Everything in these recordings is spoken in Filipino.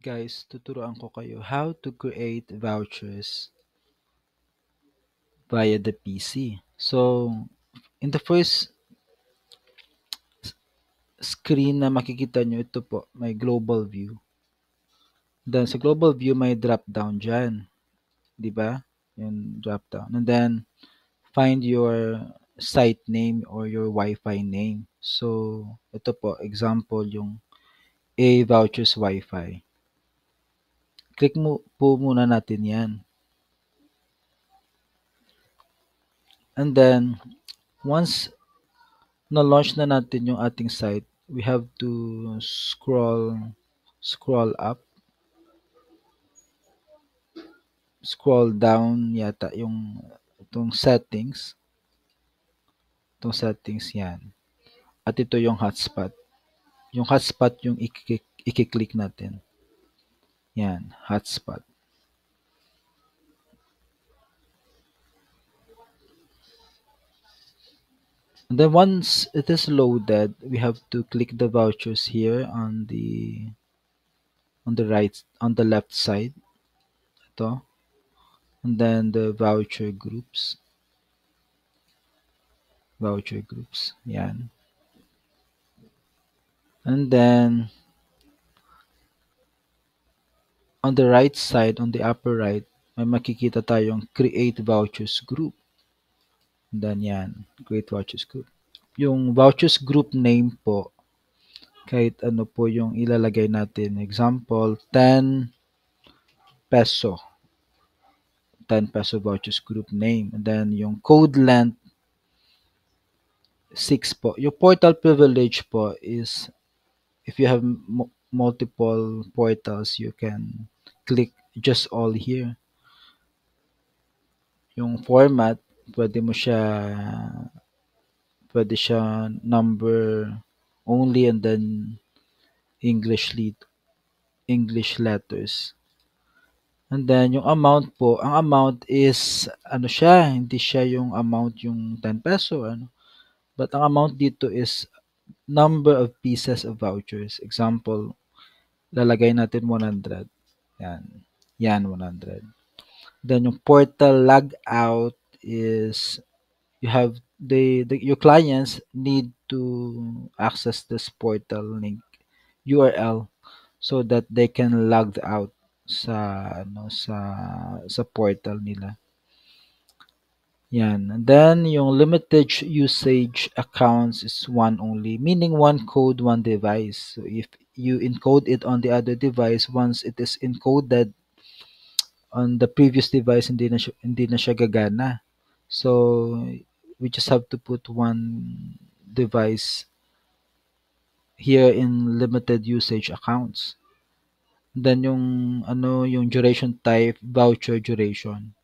Guys, tuturuan ko kayo how to create vouchers via the PC. So, in the first screen na makikita nyo, ito po, may global view. Then, sa global view, may drop down dyan. Di ba? Yung drop down. And then, find your site name or your Wi-Fi name. So, ito po, example, yung A Vouchers Wi-Fi. Click mo po muna natin yan. And then, once na-launch na natin yung ating site, we have to scroll up, scroll down yata yung itong settings. Itong settings yan. At ito yung hotspot. Yung hotspot yung i-click natin. Yan, hotspot. And then once it is loaded, we have to click the vouchers here on the left side. Ito. And then the voucher groups. Yan. And then on the right side, on the upper right, may makikita tayong create vouchers group. And then yan, create vouchers group. Yung vouchers group name po, kahit ano po yung ilalagay natin. Example, 10 peso. 10 peso vouchers group name. And then yung code length, 6 po. Yung portal privilege po is if you have multiple portals, you can click just all here. Yung format, pwede siya number only and then English letters. And then yung amount po, ang amount is ano siya, hindi siya yung amount yung 10 peso ano. But ang amount dito is number of pieces of vouchers. Example, lalagay natin 100. Yan 100. Then yung portal logout is you have your clients need to access this portal link URL so that they can log out sa portal nila. Yan. And then yung limited usage accounts is one only, meaning one code, one device. So if you encode it on the other device, once it is encoded on the previous device, hindi na siya gagana. So we just have to put one device here in limited usage accounts. Then yung duration type, voucher duration.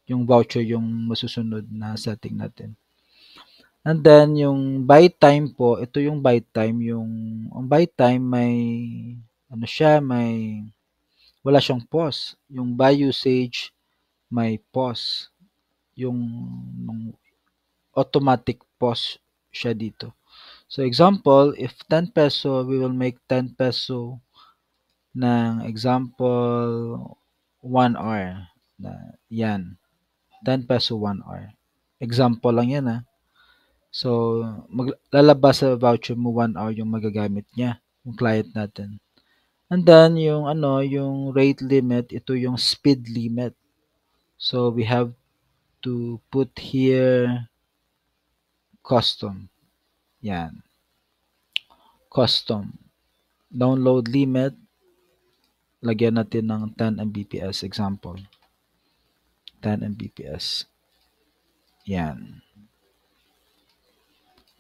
Yung voucher yung masusunod na setting natin. And then yung buy time po, ito yung buy time, ang buy time may wala siyang pause. Yung buy usage may pause. Yung automatic pause siya dito. So example, if 10 peso, we will make 10 peso ng example 1 hour. Yan. 10 peso 1 hour. Example lang yan ha. So, lalabas sa voucher mo 1 hour yung magagamit niya, yung client natin. And then, yung rate limit, ito yung speed limit. So, we have to put here custom. Yan. Custom. Download limit, lagyan natin ng 10 Mbps example. 10 Mbps. Yan.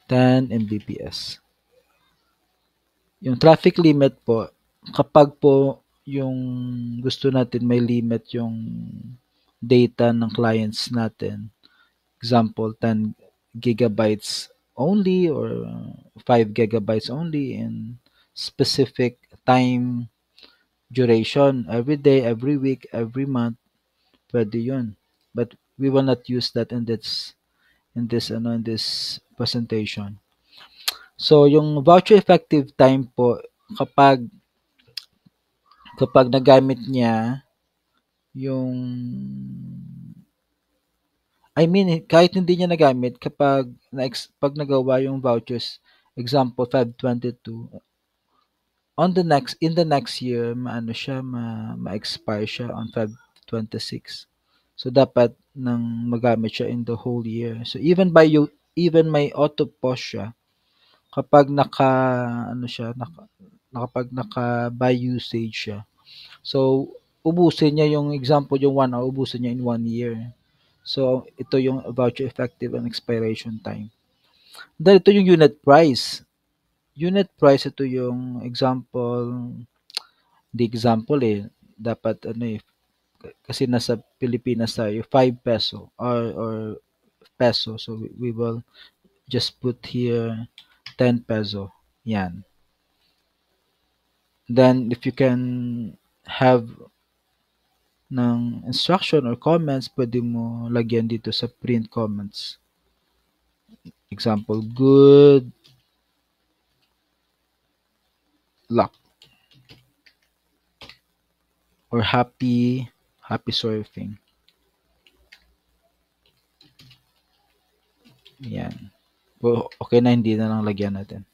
10 Mbps. Yung traffic limit po, kapag po yung gusto natin may limit yung data ng clients natin, example 10 gigabytes only or 5 gigabytes only in specific time duration, every day, every week, every month, pwede yun. But we will not use that in this presentation. So yung voucher effective time po, kapag kapag nagamit niya yung kahit hindi niya nagamit kapag pag nagawa yung vouchers, example 5/22, in the next year maano siya ma-expire siya on Feb 26. So dapat nang magamit siya in the whole year. So even may auto pause siya kapag kapag naka by usage siya. So ubusin niya yung example yung 1 hour, ubusin niya in 1 year. So ito yung voucher effective and expiration time. Then ito yung unit price. Unit price ito yung example, the example dapat kasi nasa Pilipinas tayo 5 peso or peso. So we will just put here 10 peso. Yan. Then if you can have ng instruction or comments, pwede mo lagyan dito sa print comments. Example, good luck or happy surfing. Yan. Okay na, hindi na lang lagyan natin.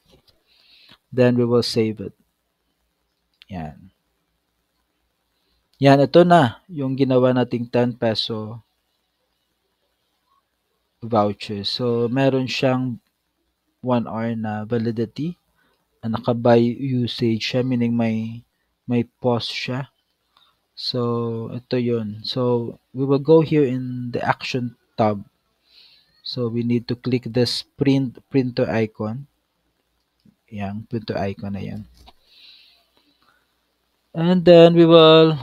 Then we will save it. Yan. Yan, ito na yung ginawa nating 10 peso voucher. So, meron siyang 1 hour na validity. Naka-by usage siya, meaning may pause siya. So, ito yun. So, we will go here in the action tab. So, we need to click this printer icon. Yang printer icon na yan. And then, we will,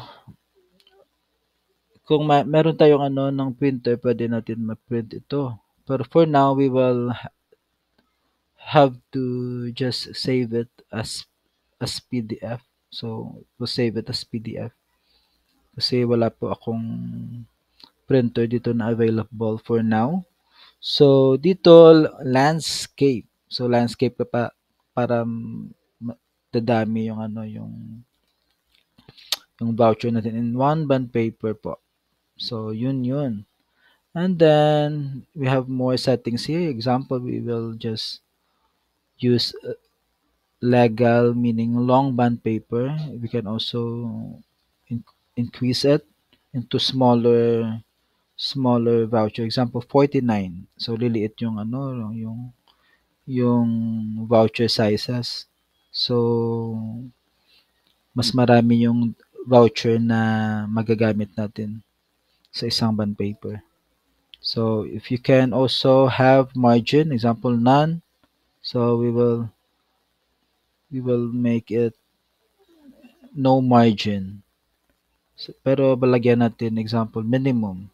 kung meron tayong ng printer, pwede natin ma-print ito. But for now, we will have to just save it as PDF. So, we'll save it as PDF. Kasi wala po akong printer dito na available for now. So, dito, landscape. So, landscape ka pa para dadami yung yung voucher natin in 1 bond paper po. So, yun. And then, we have more settings here. Example, we will just use legal, meaning long bond paper. We can also increase it into smaller voucher. Example, 49. So, liliit yung yung voucher sizes. So, mas marami yung voucher na magagamit natin sa isang bond paper. So, if you can also have margin, example, none. So, we will make it no margin. So, pero balagyan natin, example, minimum.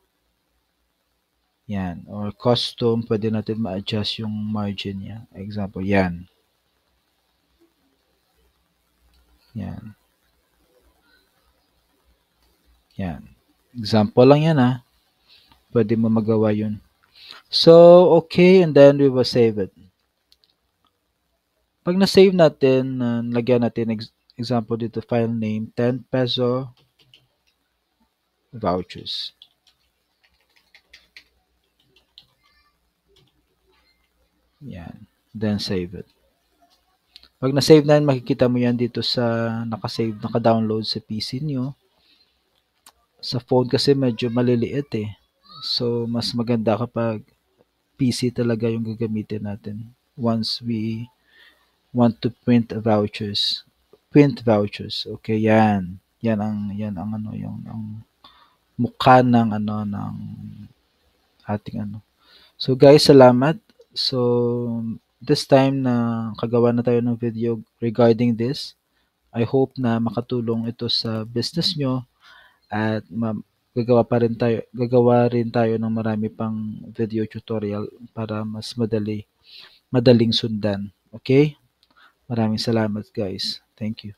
Yan. Or custom, pwede natin ma-adjust yung margin niya. Example, yan. Yan. Yan. Example lang yan ha. Pwede mo magawa yun. So, okay. And then we will save it. Pag na-save natin, lagyan natin example dito, file name, 10 peso vouchers. Yan. Then save it. Pag na-save na yan, makikita mo yan dito sa naka-save, naka-download sa PC nyo. Sa phone kasi medyo maliliit So, mas maganda kapag PC talaga yung gagamitin natin once we want to print vouchers. Print vouchers. Okay, yan. Yan ang yung mukha ng ng ating So guys, salamat. So this time na kagawa na tayo ng video regarding this. I hope na makatulong ito sa business nyo at gagawa rin tayo ng marami pang video tutorial para mas madaling sundan. Okay? Maraming salamat guys. Thank you.